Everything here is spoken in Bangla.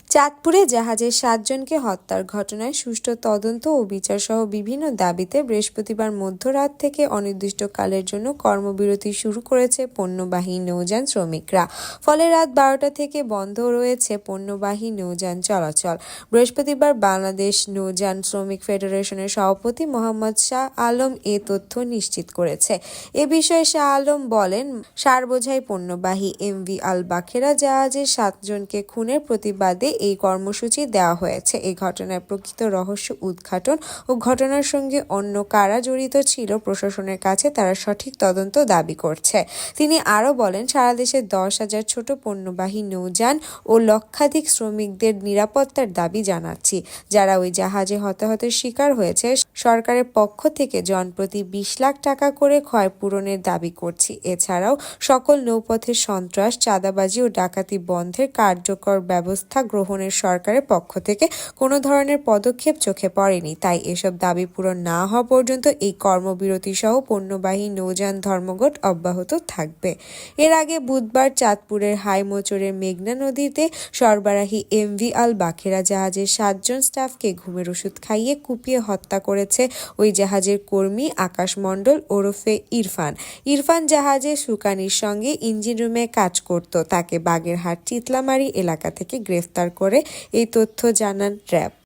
চাঁদপুরে জাহাজের 7 জনকে হত্যার ঘটনায় সুষ্ঠু তদন্ত ও বিচারসহ বিভিন্ন দাবিতে বৃহস্পতিবার মধ্যরাত থেকে অনির্দিষ্টকালের জন্য কর্মবিরতি শুরু করেছে পণ্যবাহী নৌযান শ্রমিকরা। ফলে রাত 12টা থেকে বন্ধ রয়েছে পণ্যবাহী নৌযান চলাচল। বৃহস্পতিবার বাংলাদেশ নৌযান শ্রমিক ফেডারেশনের সভাপতি মোহাম্মদ শাহ আলম এ তথ্য নিশ্চিত করেছে। এ বিষয়ে শাহ আলম বলেন, সারবোঝাই পণ্যবাহী এমভি আল বাখেরা জাহাজের 7 জনকে খুনের প্রতিবাদে এই কর্মসূচি দেওয়া হয়েছে। এই ঘটনার প্রকৃত রহস্য উদ্ঘাটন ও ঘটনার সঙ্গে অন্য কারা জড়িত ছিল প্রশাসনের কাছে তারা সঠিক তদন্ত দাবি করছে। তিনি আরও বলেন, সারা দেশে 10,000 ছোট পণ্যবাহী নৌযান ও লক্ষাধিক শ্রমিকদের নিরাপত্তার দাবি জানাচ্ছি। যারা ওই জাহাজে হতাহতের শিকার হয়েছে সরকারের পক্ষ থেকে জনপ্রতি 20 লাখ টাকা করে ক্ষয়পূরণের দাবি করছি। এছাড়াও সকল নৌপথে সন্ত্রাস, চাঁদাবাজি ও ডাকাতি বন্ধের কার্যকর ব্যবস্থা গ্রহণের সরকারের পক্ষ থেকে কোনো ধরনের পদক্ষেপ চোখে পড়েনি। তাই এসব দাবি পূরণ না হওয়া পর্যন্ত এই কর্মবিরতি সহ পণ্যবাহী নৌযান ধর্মঘট অব্যাহত থাকবে। এর আগে বুধবার চাঁদপুরের হাইমচরের মেঘনা নদীতে সরবরাহী এমভি আল বাখেরা জাহাজের 7 জন স্টাফকে ঘুমের ওষুধ খাইয়ে কুপিয়ে হত্যা করেছে ওই জাহাজের কর্মী আকাশ মণ্ডল ওরফে ইরফান জাহাজের সুকানির সঙ্গে ইঞ্জিন রুমে কাজ করত। তাকে বাগেরহাট চিতলামারী এলাকা থেকে গ্রেফতার করে এই তথ্য জানান র্যাব।